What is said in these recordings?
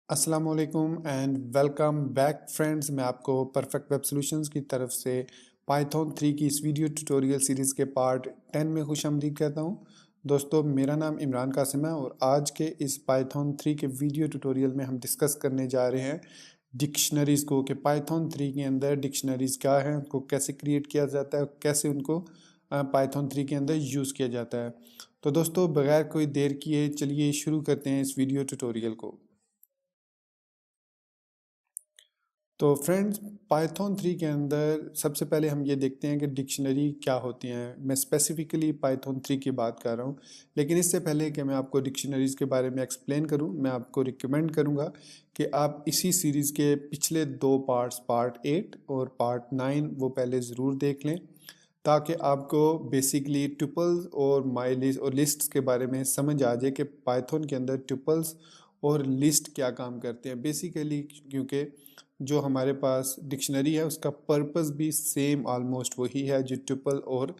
अस्सलाम वालेकुम and welcome back friends. मैं आपको परफेक्ट वेब सॉल्यूशंस की तरफ से पाइथन 3 की इस वीडियो ट्यूटोरियल सीरीज़ के पार्ट 10 में खुशामदीद कहता हूं। दोस्तों, मेरा नाम इमरान कासिम है और आज के इस पाइथन 3 के वीडियो ट्यूटोरियल में हम डिस्कस करने जा रहे हैं डिक्शनरीज़ को, कि पाइथन 3 के अंदर डिक्शनरीज़ क्या हैं, उनको कैसे क्रिएट किया जाता है, कैसे उनको पाइथन 3 के अंदर यूज़ किया जाता है। तो दोस्तों, बगैर कोई देर किए चलिए शुरू करते हैं इस वीडियो ट्यूटोरियल को। तो फ्रेंड्स, पाइथन 3 के अंदर सबसे पहले हम ये देखते हैं कि डिक्शनरी क्या होती हैं। मैं स्पेसिफिकली पाइथन 3 की बात कर रहा हूँ, लेकिन इससे पहले कि मैं आपको डिक्शनरीज़ के बारे में एक्सप्लेन करूँ, मैं आपको रिकमेंड करूँगा कि आप इसी सीरीज़ के पिछले दो पार्ट्स, पार्ट 8 और पार्ट 9, वो पहले ज़रूर देख लें, ताकि आपको बेसिकली ट्यूपल्स और माई लिस्ट और लिस्ट्स के बारे में समझ आ जाए कि पाइथन के अंदर ट्यूपल्स और लिस्ट क्या काम करते हैं बेसिकली। क्योंकि जो हमारे पास डिक्शनरी है उसका पर्पस भी सेम ऑलमोस्ट वही है जो ट्यूपल और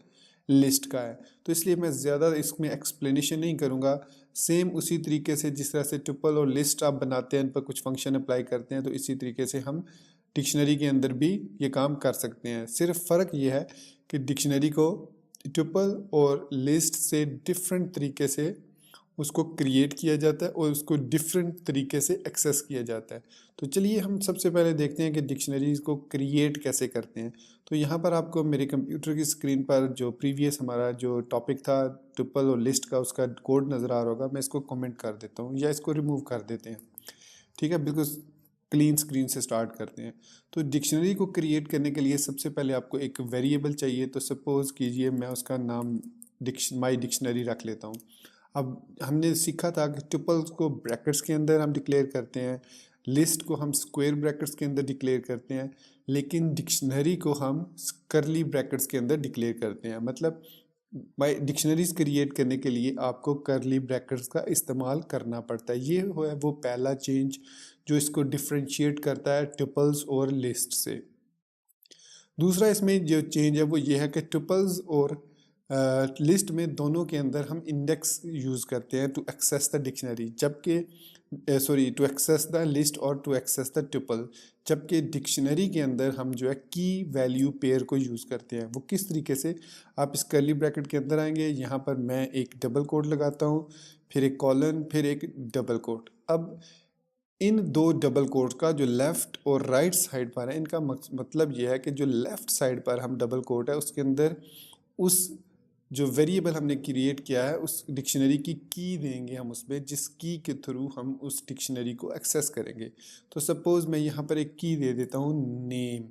लिस्ट का है, तो इसलिए मैं ज़्यादा इसमें एक्सप्लेनेशन नहीं करूँगा। सेम उसी तरीके से जिस तरह से ट्यूपल और लिस्ट आप बनाते हैं, इन पर कुछ फंक्शन अप्लाई करते हैं, तो इसी तरीके से हम डिक्शनरी के अंदर भी ये काम कर सकते हैं। सिर्फ फ़र्क ये है कि डिक्शनरी को ट्यूपल और लिस्ट से डिफरेंट तरीके से उसको क्रिएट किया जाता है और उसको डिफरेंट तरीके से एक्सेस किया जाता है। तो चलिए हम सबसे पहले देखते हैं कि डिक्शनरीज़ को क्रिएट कैसे करते हैं। तो यहाँ पर आपको मेरे कंप्यूटर की स्क्रीन पर जो प्रीवियस हमारा जो टॉपिक था ट्रिपल और लिस्ट का, उसका कोड नज़र आ रहा होगा। मैं इसको कमेंट कर देता हूँ या इसको रिमूव कर देते हैं। ठीक है, बिल्कुल क्लीन स्क्रीन से स्टार्ट करते हैं। तो डिक्शनरी को क्रिएट करने के लिए सबसे पहले आपको एक वेरिएबल चाहिए। तो सपोज़ कीजिए मैं उसका नाम माई डिक्शनरी रख लेता हूँ। अब हमने सीखा था कि ट्यूपल्स को ब्रैकेट्स के अंदर हम डिक्लेयर करते हैं, लिस्ट को हम स्क्वायर ब्रैकेट्स के अंदर डिक्लेयर करते हैं, लेकिन डिक्शनरी को हम करली ब्रैकेट्स के अंदर डिक्लेयर करते हैं। मतलब बाय डिक्शनरीज क्रिएट करने के लिए आपको करली ब्रैकेट्स का इस्तेमाल करना पड़ता है। ये है वो पहला चेंज जो इसको डिफ्रेंशिएट करता है ट्यूपल्स और लिस्ट से। दूसरा इसमें जो चेंज है वो ये है कि ट्यूपल्स और लिस्ट में दोनों के अंदर हम इंडेक्स यूज़ करते हैं टू एक्सेस द डिक्शनरी, जबकि टू एक्सेस द लिस्ट और टू एक्सेस द ट्यूपल, जबकि डिक्शनरी के अंदर हम जो है की वैल्यू पेयर को यूज़ करते हैं। वो किस तरीके से, आप इस कर्ली ब्रैकेट के अंदर आएंगे, यहाँ पर मैं एक डबल कोट लगाता हूँ, फिर एक कॉलन, फिर एक डबल कोट। अब इन दो डबल कोट्स का जो लेफ़्ट और राइट साइड पर है, इनका मतलब यह है कि जो लेफ़्ट साइड पर हम डबल कोट है उसके अंदर उस जो वेरिएबल हमने क्रिएट किया है उस डिक्शनरी की देंगे हम उसमें, जिस की के थ्रू हम उस डिक्शनरी को एक्सेस करेंगे। तो सपोज़ मैं यहाँ पर एक की दे देता हूँ नेम।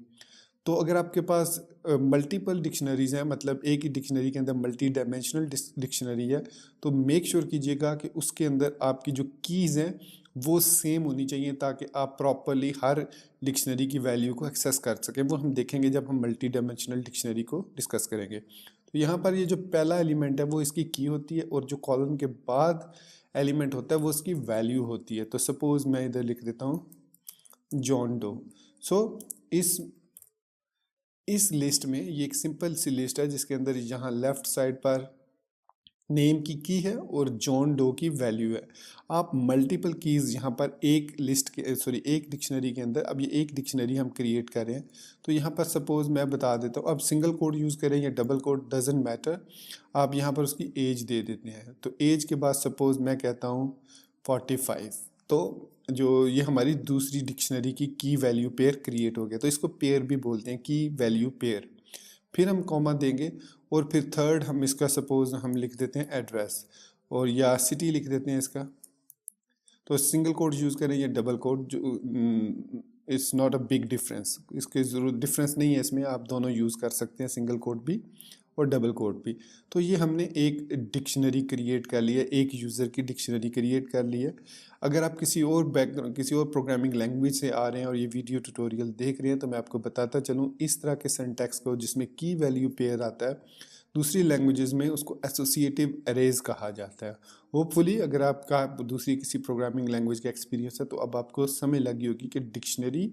तो अगर आपके पास मल्टीपल डिक्शनरीज़ हैं, मतलब एक ही डिक्शनरी के अंदर मल्टी डायमेंशनल डिक्शनरी है, तो मेक श्योर कीजिएगा कि उसके अंदर आपकी जो कीज़ हैं वो सेम होनी चाहिए, ताकि आप प्रॉपरली हर डिक्शनरी की वैल्यू को एक्सेस कर सकें। वो हम देखेंगे जब हम मल्टी डायमेंशनल डिक्शनरी को डिस्कस करेंगे। तो यहाँ पर ये जो पहला एलिमेंट है वो इसकी की होती है, और जो कॉलम के बाद एलिमेंट होता है वो उसकी वैल्यू होती है। तो सपोज़ मैं इधर लिख देता हूँ जॉन डो। सो इस लिस्ट में ये एक सिंपल सी लिस्ट है जिसके अंदर यहाँ लेफ्ट साइड पर नेम की है और जॉन डो की वैल्यू है। आप मल्टीपल कीज़ यहाँ पर एक लिस्ट के एक डिक्शनरी के अंदर, अब ये एक डिक्शनरी हम क्रिएट कर रहे हैं, तो यहाँ पर सपोज़ मैं बता देता हूँ, अब सिंगल कोड यूज़ करें या डबल कोड डजेंट मैटर, आप यहाँ पर उसकी एज दे देते हैं। तो एज के बाद सपोज़ मैं कहता हूँ 45। तो जो ये हमारी दूसरी डिक्शनरी की वैल्यू पेयर क्रिएट हो गया। तो इसको पेयर भी बोलते हैं, की वैल्यू पेयर। फिर हम कॉमा देंगे और फिर थर्ड हम इसका सपोज हम लिख देते हैं एड्रेस, और या सिटी लिख देते हैं इसका। तो सिंगल कोड यूज़ करें या डबल कोड, जो it's not a big difference, इसके ज़रूर डिफरेंस नहीं है इसमें, आप दोनों यूज़ कर सकते हैं, सिंगल कोड भी और डबल कोड भी। तो ये हमने एक डिक्शनरी क्रिएट कर लिया, एक यूज़र की डिक्शनरी क्रिएट कर ली है। अगर आप किसी और बैकग्राउंड, किसी और प्रोग्रामिंग लैंग्वेज से आ रहे हैं और ये वीडियो ट्यूटोरियल देख रहे हैं, तो मैं आपको बताता चलूँ, इस तरह के सिंटैक्स को जिसमें की वैल्यू पेयर आता है, दूसरी लैंग्वेजेस में उसको एसोसिएटिव अरेज कहा जाता है। होपफुली अगर आपका दूसरी किसी प्रोग्रामिंग लैंग्वेज का एक्सपीरियंस है तो अब आपको समझ लगी होगी कि डिक्शनरी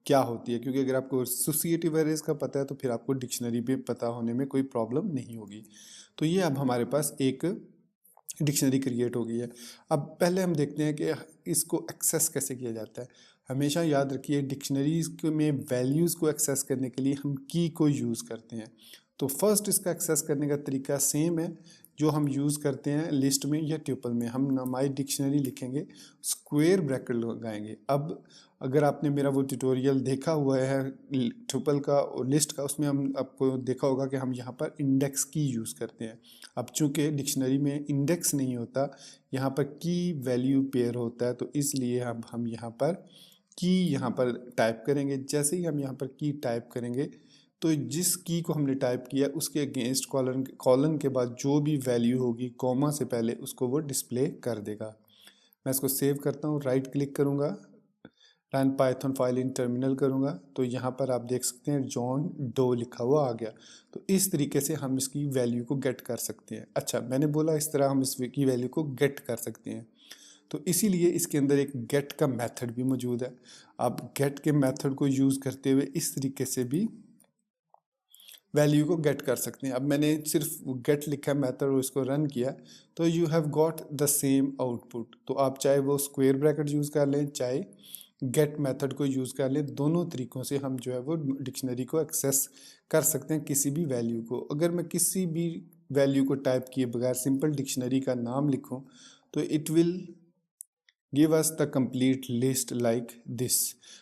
क्या होती है, क्योंकि अगर आपको एसोसिएटिव अरेज का पता है तो फिर आपको डिक्शनरी भी पता होने में कोई प्रॉब्लम नहीं होगी। तो ये अब हमारे पास एक डिक्शनरी क्रिएट हो गई है। अब पहले हम देखते हैं कि इसको एक्सेस कैसे किया जाता है। हमेशा याद रखिए डिक्शनरीज में वैल्यूज़ को एक्सेस करने के लिए हम की को यूज़ करते हैं। तो फर्स्ट इसका एक्सेस करने का तरीका सेम है जो हम यूज़ करते हैं लिस्ट में या ट्यूपल में। हम हमारी डिक्शनरी लिखेंगे, स्क्वायर ब्रैकेट लगाएंगे। अब अगर आपने मेरा वो ट्यूटोरियल देखा हुआ है ट्यूपल का और लिस्ट का, उसमें हम आपको देखा होगा कि हम यहाँ पर इंडेक्स की यूज़ करते हैं। अब चूंकि डिक्शनरी में इंडेक्स नहीं होता, यहाँ पर की वैल्यू पेयर होता है, तो इसलिए हम यहाँ पर की यहाँ पर टाइप करेंगे। जैसे ही हम यहाँ पर की टाइप करेंगे तो जिस की को हमने टाइप किया उसके अगेंस्ट कॉलन के बाद जो भी वैल्यू होगी कॉमा से पहले उसको वो डिस्प्ले कर देगा। मैं इसको सेव करता हूँ, राइट क्लिक करूँगा, run Python file in terminal करूँगा, तो यहाँ पर आप देख सकते हैं जॉन डो लिखा हुआ आ गया। तो इस तरीके से हम इसकी वैल्यू को गेट कर सकते हैं। अच्छा, मैंने बोला इस तरह हम इसकी वैल्यू को गेट कर सकते हैं, तो इसीलिए इसके अंदर एक गेट का मेथड भी मौजूद है। आप गेट के मेथड को यूज़ करते हुए इस तरीके से भी वैल्यू को गेट कर सकते हैं। अब मैंने सिर्फ गेट लिखा मेथड और इसको रन किया, तो you have got the same output. तो आप चाहे वो स्क्वायर ब्रैकेट यूज़ कर लें, चाहे गेट मेथड को यूज़ कर लें, दोनों तरीक़ों से हम जो है वो डिक्शनरी को एक्सेस कर सकते हैं किसी भी वैल्यू को। अगर मैं किसी भी वैल्यू को टाइप किए बगैर सिंपल डिक्शनरी का नाम लिखूं तो it will give us the complete list like this.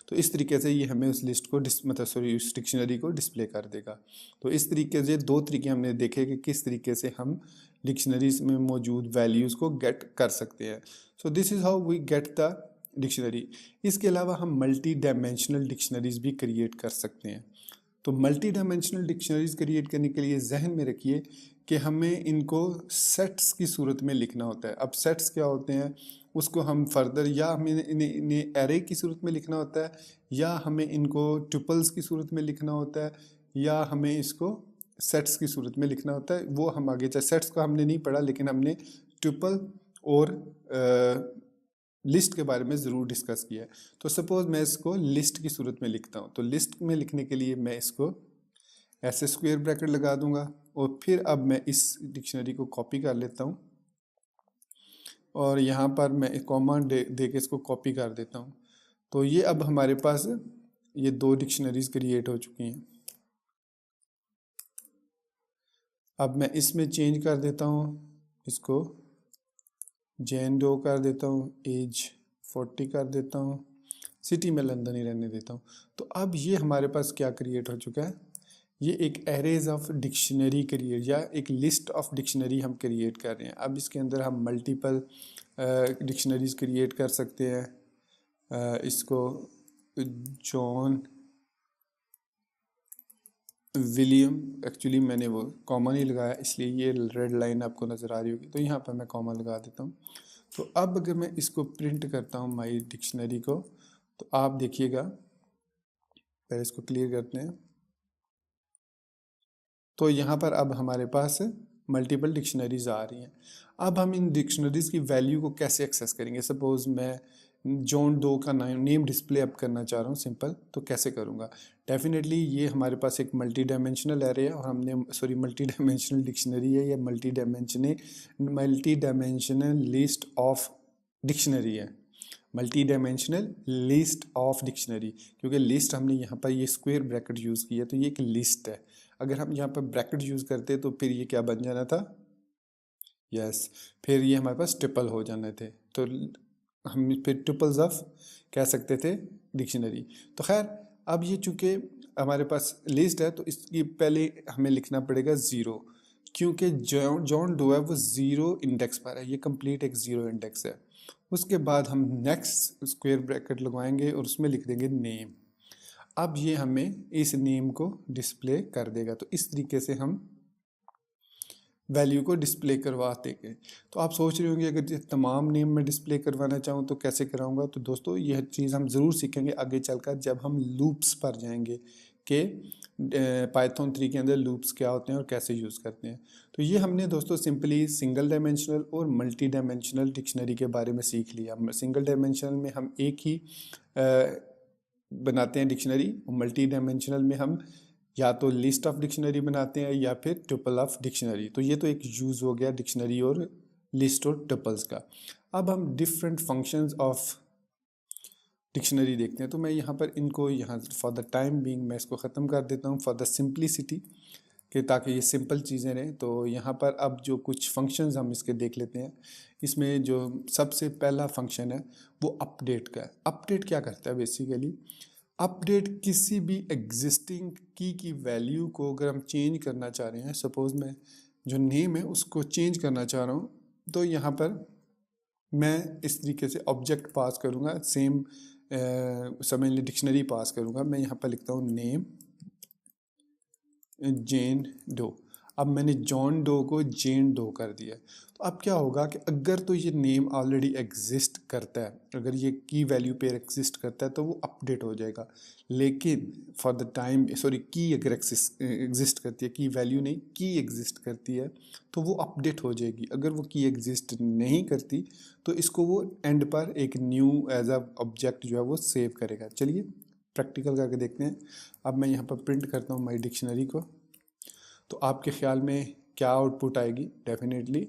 तो इस तरीके से ये हमें उस लिस्ट को उस डिक्शनरी को डिस्प्ले कर देगा। तो इस तरीके से दो तरीके हमने देखे कि किस तरीके से हम डिक्शनरीज में मौजूद वैल्यूज़ को गेट कर सकते हैं। So this is how we get the dictionary. इसके अलावा हम मल्टी डायमेंशनल डिक्शनरीज भी क्रिएट कर सकते हैं। तो मल्टी डायमेंशनल डिक्शनरीज क्रिएट करने के लिए जहन में रखिए कि हमें इनको सेट्स की सूरत में लिखना होता है। अब सेट्स क्या होते हैं उसको हम फर्दर या हमें इन्हें एरे की सूरत में लिखना होता है, या हमें इनको ट्यूपल्स की सूरत में लिखना होता है, या हमें इसको सेट्स की सूरत में लिखना होता है। वो हम आगे चाहे सेट्स का हमने नहीं पढ़ा, लेकिन हमने ट्यूपल और लिस्ट के बारे में ज़रूर डिस्कस किया है। तो सपोज़ मैं इसको लिस्ट की सूरत में लिखता हूँ, तो लिस्ट में लिखने के लिए मैं इसको ऐसे स्क्वायर ब्रैकेट लगा दूंगा और फिर अब मैं इस डिक्शनरी को कॉपी कर लेता हूँ और यहाँ पर मैं एक कॉमा दे के इसको कॉपी कर देता हूँ। तो ये अब हमारे पास ये दो डिक्शनरीज क्रिएट हो चुकी हैं। अब मैं इसमें चेंज कर देता हूँ, इसको जैन डो कर देता हूँ, एज 40 कर देता हूँ, सिटी में लंदन ही रहने देता हूँ। तो अब ये हमारे पास क्या क्रिएट हो चुका है, ये एक एरेज ऑफ डिक्शनरी क्रिएट या एक लिस्ट ऑफ डिक्शनरी हम क्रिएट कर रहे हैं। अब इसके अंदर हम मल्टीपल डिक्शनरीज क्रिएट कर सकते हैं। इसको जॉन विलियम, एक्चुअली मैंने वो कॉमा नहीं लगाया इसलिए ये रेड लाइन आपको नज़र आ रही होगी, तो यहाँ पर मैं कॉमा लगा देता हूँ। तो अब अगर मैं इसको प्रिंट करता हूँ माई डिक्शनरी को, तो आप देखिएगा, पहले इसको क्लियर करते हैं। तो यहाँ पर अब हमारे पास मल्टीपल डिक्शनरीज आ रही हैं। अब हम इन डिक्शनरीज की वैल्यू को कैसे एक्सेस करेंगे। सपोज़ मैं जॉन डो का नेम डिस्प्ले अप करना चाह रहा हूँ सिंपल, तो कैसे करूँगा। डेफिनेटली ये हमारे पास एक मल्टी डायमेंशनल एरे है और हमने मल्टी डायमेंशनल डिक्शनरी है, या multi dimensional list of dictionary है, multi dimensional list of dictionary. क्योंकि लिस्ट हमने यहाँ पर ये स्क्वायर ब्रैकेट यूज़ किया, तो ये एक लिस्ट है। अगर हम यहाँ पर ब्रैकेट यूज़ करते तो फिर ये क्या बन जाना था, यस, फिर ये हमारे पास ट्रिपल हो जाने थे, तो हम फिर ट्रिपल्स ऑफ कह सकते थे डिक्शनरी। तो खैर अब ये चूँकि हमारे पास लिस्ट है तो इसकी पहले हमें लिखना पड़ेगा ज़ीरो, क्योंकि जॉन डो है वो ज़ीरो इंडेक्स पर है, ये कंप्लीट एक ज़ीरो इंडेक्स है। उसके बाद हम नेक्स्ट स्क्वायर ब्रैकेट लगवाएंगे और उसमें लिख देंगे नेम। अब ये हमें इस नेम को डिस्प्ले कर देगा। तो इस तरीके से हम वैल्यू को डिस्प्ले करवाते गए। तो आप सोच रहे होंगे अगर तमाम नेम में डिस्प्ले करवाना चाहूँ तो कैसे कराऊंगा। तो दोस्तों यह चीज़ हम ज़रूर सीखेंगे आगे चलकर जब हम लूप्स पर जाएंगे कि पाइथन 3 के अंदर लूप्स क्या होते हैं और कैसे यूज़ करते हैं। तो ये हमने दोस्तों सिंपली सिंगल डायमेंशनल और मल्टी डायमेंशनल डिक्शनरी के बारे में सीख लिया। सिंगल डायमेंशनल में हम एक ही बनाते हैं डिक्शनरी, और मल्टी डायमेंशनल में हम या तो लिस्ट ऑफ डिक्शनरी बनाते हैं या फिर ट्रिपल ऑफ डिक्शनरी। तो ये तो एक यूज़ हो गया डिक्शनरी और लिस्ट और टपल्स का। अब हम डिफरेंट फंक्शंस ऑफ डिक्शनरी देखते हैं। तो मैं यहाँ पर इनको यहाँ फॉर द टाइम बीइंग मैं इसको ख़त्म कर देता हूँ फॉर द सिंप्लिसिटी, कि ताकि ये सिंपल चीज़ें रहें। तो यहाँ पर अब जो कुछ फंक्शंस हम इसके देख लेते हैं। इसमें जो सबसे पहला फंक्शन है वो अपडेट का है। अपडेट क्या करता है बेसिकली? अपडेट किसी भी एग्जिस्टिंग की वैल्यू को अगर हम चेंज करना चाह रहे हैं, सपोज मैं जो नेम है उसको चेंज करना चाह रहा हूँ, तो यहाँ पर मैं इस तरीके से ऑब्जेक्ट पास करूँगा, सेम समझ ली डिक्शनरी पास करूँगा। मैं यहाँ पर लिखता हूँ नेम जेन डो। अब मैंने जॉन डो को जेन डो कर दिया। तो अब क्या होगा कि अगर तो ये नेम ऑलरेडी एग्जिस्ट करता है, अगर ये की वैल्यू पेयर एग्जिस्ट करता है तो वो अपडेट हो जाएगा। लेकिन फॉर द टाइम की अगर एग्जिस्ट करती है, की वैल्यू नहीं, की एग्जिस्ट करती है तो वो अपडेट हो जाएगी। अगर वो की एग्जिस्ट नहीं करती तो इसको वो एंड पर एक न्यू एज अ ऑब्जेक्ट जो है वो सेव करेगा। चलिए प्रैक्टिकल करके देखते हैं। अब मैं यहाँ पर प्रिंट करता हूँ माई डिक्शनरी को, तो आपके ख्याल में क्या आउटपुट आएगी? डेफिनेटली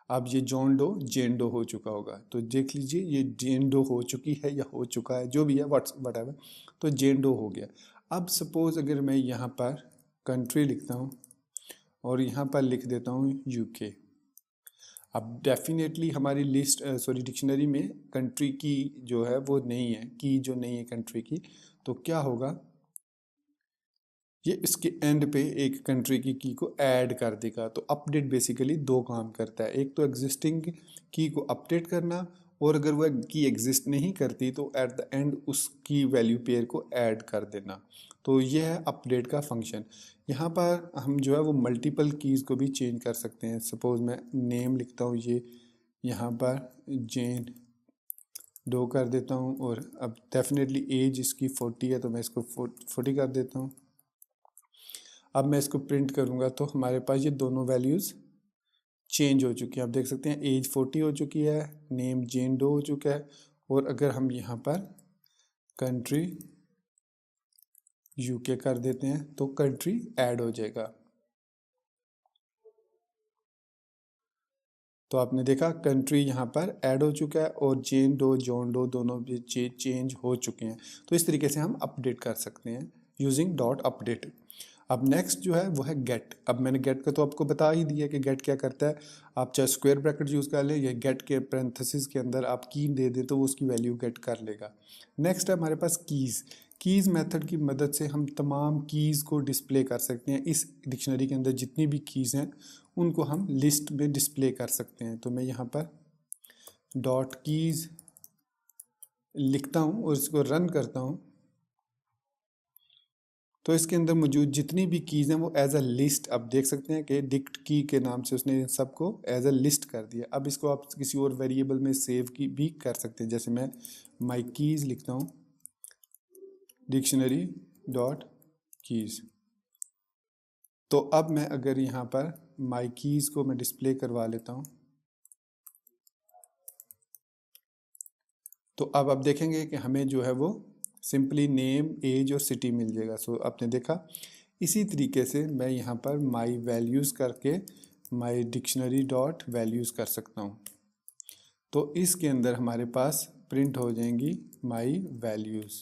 अब ये जॉन डो जेन डो हो चुका होगा। तो देख लीजिए ये जेन डो हो चुकी है या हो चुका है, जो भी है वट तो जेन डो हो गया। अब सपोज अगर मैं यहाँ पर कंट्री लिखता हूँ और यहाँ पर लिख देता हूँ यूके। अब डेफिनेटली हमारी लिस्ट डिक्शनरी में कंट्री की जो है वो नहीं है, की जो नहीं है कंट्री की, तो क्या होगा? ये इसके एंड पे एक कंट्री की को ऐड कर देगा। तो अपडेट बेसिकली दो काम करता है, एक तो एग्जिस्टिंग की को अपडेट करना, और अगर वह की एग्जिस्ट नहीं करती तो एट द एंड उसकी वैल्यू पेयर को ऐड कर देना। तो यह है अपडेट का फंक्शन। यहाँ पर हम जो है वो मल्टीपल कीज़ को भी चेंज कर सकते हैं। सपोज मैं नेम लिखता हूँ, ये यहाँ पर जेन डो कर देता हूँ, और अब डेफिनेटली एज इसकी 40 है तो मैं इसको 40 कर देता हूँ। अब मैं इसको प्रिंट करूँगा तो हमारे पास ये दोनों वैल्यूज़ चेंज हो चुकी हैं। आप देख सकते हैं एज 40 हो चुकी है, नेम जेन डो हो चुका है, और अगर हम यहाँ पर कंट्री यूके कर देते हैं तो कंट्री ऐड हो जाएगा। तो आपने देखा कंट्री यहाँ पर ऐड हो चुका है और जेन डो जॉन डो दोनों भी चेंज हो चुके हैं। तो इस तरीके से हम अपडेट कर सकते हैं यूजिंग डॉट अपडेट। अब नेक्स्ट जो है वो है गेट। अब मैंने गेट का तो आपको बता ही दिया कि गेट क्या करता है। आप चाहे स्क्वायर ब्रैकेट यूज़ कर लें या गेट के पैरेंथेसिस के अंदर आप की दे दें तो वो उसकी वैल्यू गेट कर लेगा। नेक्स्ट है हमारे पास कीज़। कीज़ मेथड की मदद से हम तमाम कीज़ को डिस्प्ले कर सकते हैं। इस डिक्शनरी के अंदर जितनी भी कीज़ हैं उनको हम लिस्ट में डिस्प्ले कर सकते हैं। तो मैं यहाँ पर डॉट कीज़ लिखता हूँ और इसको रन करता हूँ, तो इसके अंदर मौजूद जितनी भी कीज़ हैं वो एज अ लिस्ट आप देख सकते हैं कि डिक्ट की के नाम से उसने सबको एज अ लिस्ट कर दिया। अब इसको आप किसी और वेरिएबल में सेव की भी कर सकते हैं। जैसे मैं माई कीज़ लिखता हूँ डिक्शनरी डॉट कीज़। तो अब मैं अगर यहाँ पर माई कीज़ को मैं डिस्प्ले करवा लेता हूँ, तो अब आप देखेंगे कि हमें जो है वो सिंपली नेम एज और सिटी मिल जाएगा। सो आपने देखा। इसी तरीके से मैं यहाँ पर माई वैल्यूज़ करके माई डिक्शनरी डॉट वैल्यूज़ कर सकता हूँ। तो इसके अंदर हमारे पास प्रिंट हो जाएंगी my values.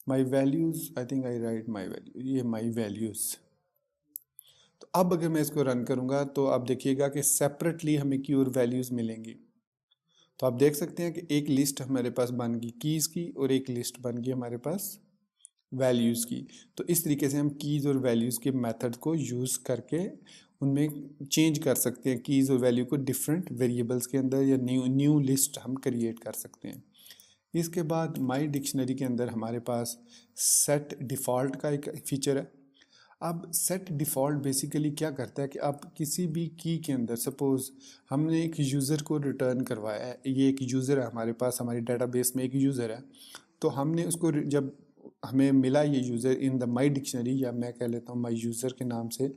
My values I think I write my value, ये माई वैल्यूज़। तो अब अगर मैं इसको रन करूँगा तो आप देखिएगा कि सेपरेटली हमें की और वैल्यूज़ मिलेंगी। तो आप देख सकते हैं कि एक लिस्ट हमारे पास बन गई कीज़ की और एक लिस्ट बन गई हमारे पास वैल्यूज़ की। तो इस तरीके से हम कीज़ और वैल्यूज़ के मेथड को यूज़ करके उनमें चेंज कर सकते हैं कीज़ और वैल्यू को डिफरेंट वेरिएबल्स के अंदर, या न्यू लिस्ट हम क्रिएट कर सकते हैं। इसके बाद माई डिक्शनरी के अंदर हमारे पास सेट डिफ़ॉल्ट का एक फीचर है। अब सेट डिफ़ॉल्ट बेसिकली क्या करता है कि आप किसी भी की के अंदर, सपोज़ हमने एक यूज़र को रिटर्न करवाया है, ये एक यूज़र है हमारे पास, हमारी डेटाबेस में एक यूज़र है, तो हमने उसको जब हमें मिला ये user in the my dictionary, या मैं कह लेता हूँ माई यूज़र के नाम से,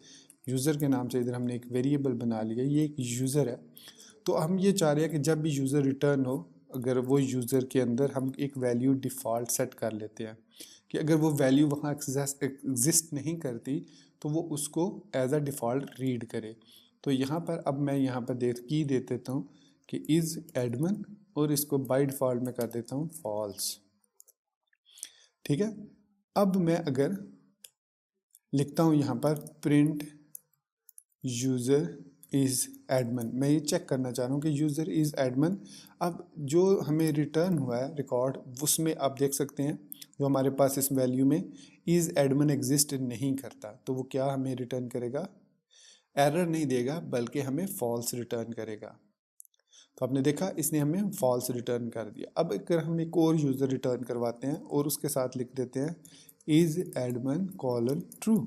यूज़र के नाम से इधर हमने एक वेरिएबल बना लिया, ये एक यूज़र है। तो हम ये चाह रहे हैं कि जब भी यूज़र रिटर्न हो, अगर वो यूज़र के अंदर हम एक वैल्यू डिफ़ॉल्ट सेट कर लेते हैं कि अगर वो वैल्यू वहाँ एग्जिस्ट नहीं करती तो वो उसको एज अ डिफ़ॉल्ट रीड करे। तो यहाँ पर अब मैं यहाँ पर की दे देता हूँ कि इज़ एडमिन और इसको बाय डिफ़ॉल्ट में कर देता हूँ फॉल्स। ठीक है, अब मैं अगर लिखता हूँ यहाँ पर प्रिंट यूज़र इज़ एडमिन, मैं ये चेक करना चाह रहा हूँ कि यूज़र इज़ एडमिन। अब जो हमें रिटर्न हुआ है रिकॉर्ड, उसमें आप देख सकते हैं जो हमारे पास इस वैल्यू में इज़ एडमिन एग्जिस्ट नहीं करता, तो वो क्या हमें रिटर्न करेगा, एरर नहीं देगा बल्कि हमें फॉल्स रिटर्न करेगा। तो आपने देखा इसने हमें फॉल्स रिटर्न कर दिया। अब अगर हम एक और यूज़र रिटर्न करवाते हैं और उसके साथ लिख देते हैं इज़ एडमिन कॉलन ट्रू,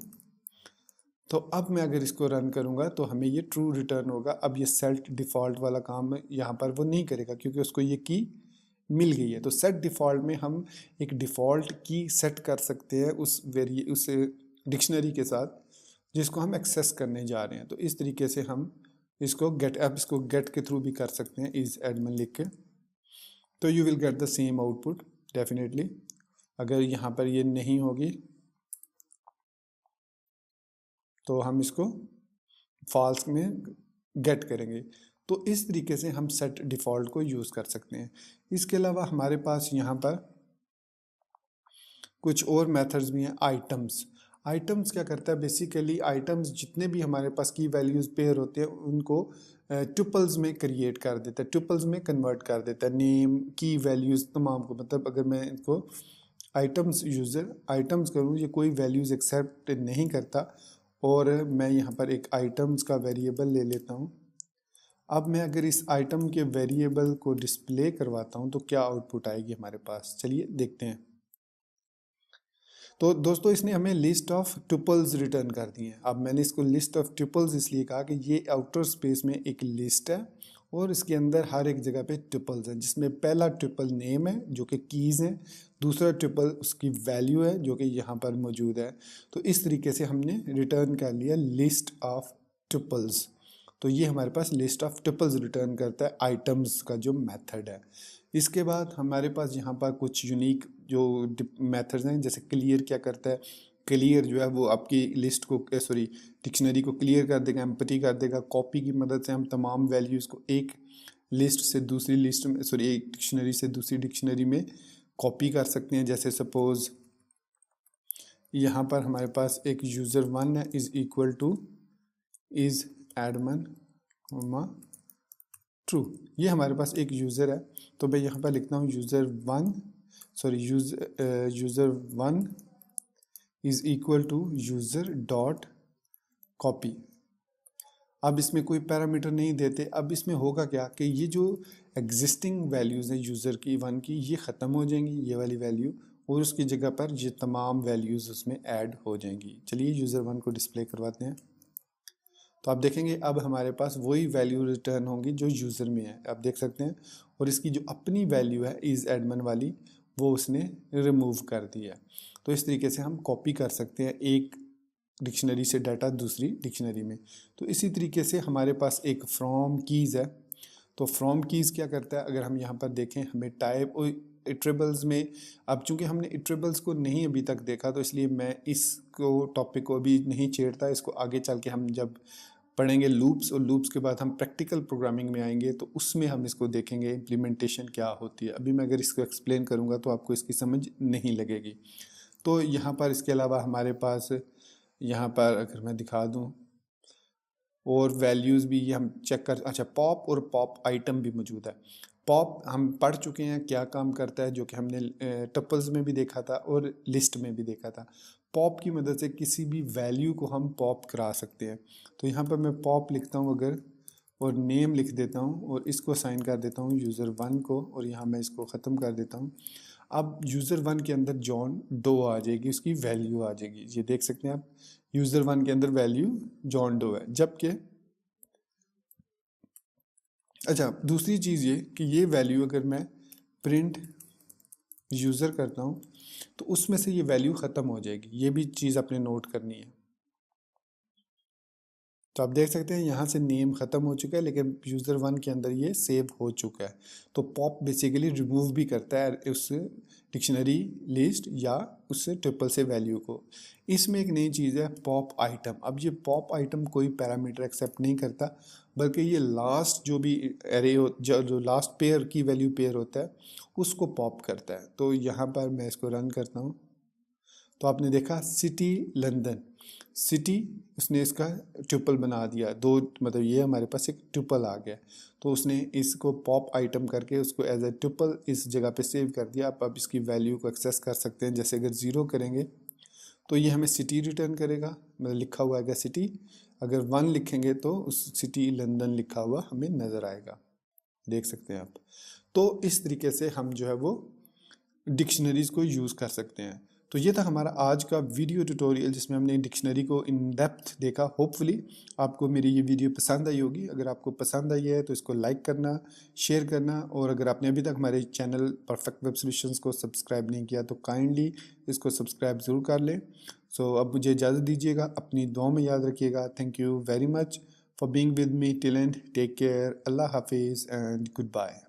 तो अब मैं अगर इसको रन करूंगा तो हमें ये ट्रू रिटर्न होगा। अब ये सेट डिफ़ॉल्ट वाला काम यहाँ पर वो नहीं करेगा क्योंकि उसको ये की मिल गई है। तो सेट डिफ़ॉल्ट में हम एक डिफ़ॉल्ट की सेट कर सकते हैं उस डिक्शनरी के साथ जिसको हम एक्सेस करने जा रहे हैं। तो इस तरीके से हम इसको गेट के थ्रू भी कर सकते हैं इज़ एडमिन लिख के, तो you will get the same output definitely. अगर यहाँ पर ये नहीं होगी तो हम इसको फॉल्स में गेट करेंगे। तो इस तरीके से हम सेट डिफ़ॉल्ट को यूज़ कर सकते हैं। इसके अलावा हमारे पास यहाँ पर कुछ और मेथड्स भी हैं। आइटम्स क्या करता है, बेसिकली आइटम्स जितने भी हमारे पास की वैल्यूज़ पेयर होते हैं उनको ट्यूपल्स में क्रिएट कर देता है, ट्यूपल्स में कन्वर्ट कर देता है, नेम की वैल्यूज़ तमाम को। मतलब अगर मैं इसको आइटम्स करूँ, ये कोई वैल्यूज़ एक्सेप्ट नहीं करता, और मैं यहाँ पर एक आइटम्स का वेरिएबल ले लेता हूँ। अब मैं अगर इस आइटम के वेरिएबल को डिस्प्ले करवाता हूँ तो क्या आउटपुट आएगी हमारे पास, चलिए देखते हैं। तो दोस्तों इसने हमें लिस्ट ऑफ ट्यूपल्स रिटर्न कर दी है। अब मैंने इसको लिस्ट ऑफ ट्यूपल्स इसलिए कहा कि ये आउटर स्पेस में एक लिस्ट है और इसके अंदर हर एक जगह पे ट्यूपल्स हैं, जिसमें पहला ट्यूपल नेम है जो कि कीज़ हैं, दूसरा ट्यूपल उसकी वैल्यू है जो कि यहाँ पर मौजूद है। तो इस तरीके से हमने रिटर्न कर लिया लिस्ट ऑफ ट्यूपल्स। तो ये हमारे पास लिस्ट ऑफ ट्यूपल्स रिटर्न करता है आइटम्स का जो मेथड है। इसके बाद हमारे पास यहाँ पर कुछ यूनिक जो मेथड्स हैं, जैसे क्लियर क्या करता है, क्लियर जो है वो आपकी लिस्ट को सॉरी डिक्शनरी को क्लियर कर देगा, एम्पटी कर देगा। कॉपी की मदद से हम तमाम वैल्यूज़ को एक लिस्ट से दूसरी लिस्ट में एक डिक्शनरी से दूसरी डिक्शनरी में कॉपी कर सकते हैं। जैसे सपोज़ यहाँ पर हमारे पास एक user1 है is equal two is admin true, ये हमारे पास एक यूज़र है। तो मैं यहाँ पर लिखता हूँ user one is equal to user dot copy. अब इसमें कोई पैरामीटर नहीं देते। अब इसमें होगा क्या कि ये जो एग्जिस्टिंग वैल्यूज़ हैं यूज़र की 1 की, ये ख़त्म हो जाएंगी, ये वाली वैल्यू, और उसकी जगह पर ये तमाम वैल्यूज़ उसमें ऐड हो जाएंगी। चलिए यूज़र1 को डिस्प्ले करवाते हैं। तो आप देखेंगे अब हमारे पास वही वैल्यू रिटर्न होंगी जो यूज़र में है, आप देख सकते हैं। और इसकी जो अपनी वैल्यू है इज़ एडमिन वाली, वो उसने रिमूव कर दी है। तो इस तरीके से हम कॉपी कर सकते हैं एक डिक्शनरी से डाटा दूसरी डिक्शनरी में। तो इसी तरीके से हमारे पास एक फ्रॉम कीज़ है। तो फ्रॉम कीज़ क्या करता है, अगर हम यहाँ पर देखें, हमें टाइप और इटरेबल्स में, अब चूंकि हमने इटरेबल्स को नहीं अभी तक देखा तो इसलिए मैं इसको टॉपिक को अभी नहीं छेड़ता। इसको आगे चल के हम जब पढ़ेंगे लूप्स, और लूप्स के बाद हम प्रैक्टिकल प्रोग्रामिंग में आएंगे तो उसमें हम इसको देखेंगे इम्प्लीमेंटेशन क्या होती है। अभी मैं अगर इसको एक्सप्लेन करूँगा तो आपको इसकी समझ नहीं लगेगी। तो यहाँ पर इसके अलावा हमारे पास यहाँ पर अगर मैं दिखा दूँ और वैल्यूज़ भी ये हम चेक कर, अच्छा पॉप और पॉप आइटम भी मौजूद है। पॉप हम पढ़ चुके हैं क्या काम करता है, जो कि हमने टपल्स में भी देखा था और लिस्ट में भी देखा था। पॉप की मदद से किसी भी वैल्यू को हम पॉप करा सकते हैं। तो यहाँ पर मैं पॉप लिखता हूँ अगर, और नेम लिख देता हूँ और इसको साइन कर देता हूँ यूज़र1 को, और यहाँ मैं इसको ख़त्म कर देता हूँ। अब यूज़र1 के अंदर जॉन डो आ जाएगी, उसकी वैल्यू आ जाएगी। ये देख सकते हैं आप, यूज़र1 के अंदर वैल्यू जॉन डो है। जबकि अच्छा दूसरी चीज़ ये कि ये वैल्यू अगर मैं प्रिंट यूज़र करता हूँ तो उसमें से ये वैल्यू ख़त्म हो जाएगी। ये भी चीज़ आपने नोट करनी है। तो आप देख सकते हैं यहाँ से नेम ख़त्म हो चुका है, लेकिन यूज़र 1 के अंदर ये सेव हो चुका है। तो पॉप बेसिकली रिमूव भी करता है उस डिक्शनरी लिस्ट या उस ट्रिपल से वैल्यू को। इसमें एक नई चीज़ है पॉप आइटम। अब ये पॉप आइटम कोई पैरामीटर एक्सेप्ट नहीं करता, बल्कि ये लास्ट जो भी एरे हो, जो लास्ट पेयर की वैल्यू पेयर होता है उसको पॉप करता है। तो यहाँ पर मैं इसको रन करता हूँ, तो आपने देखा सिटी लंदन, सिटी उसने इसका ट्रिपल बना दिया, दो मतलब ये हमारे पास एक ट्रिपल आ गया। तो उसने इसको पॉप आइटम करके उसको एज ए ट्रिपल इस जगह पे सेव कर दिया। आप अब इसकी वैल्यू को एक्सेस कर सकते हैं। जैसे अगर 0 करेंगे तो ये हमें सिटी रिटर्न करेगा, मतलब लिखा हुआ है सिटी। अगर 1 लिखेंगे तो उस सिटी लंदन लिखा हुआ हमें नज़र आएगा, देख सकते हैं आप। तो इस तरीके से हम जो है वो डिक्शनरीज़ को यूज़ कर सकते हैं। तो ये था हमारा आज का वीडियो ट्यूटोरियल, जिसमें हमने डिक्शनरी को इन डेप्थ देखा। होपफुली आपको मेरी ये वीडियो पसंद आई होगी। अगर आपको पसंद आई है तो इसको लाइक करना, शेयर करना, और अगर आपने अभी तक हमारे चैनल परफेक्ट वेब सॉल्यूशंस को सब्सक्राइब नहीं किया तो काइंडली इसको सब्सक्राइब ज़रूर कर लें। सो अब मुझे इजाज़त दीजिएगा, अपनी दुआ में याद रखिएगा। Thank you very much for being with me till end. Take care, अल्लाह हाफिज़ एंड गुड बाय।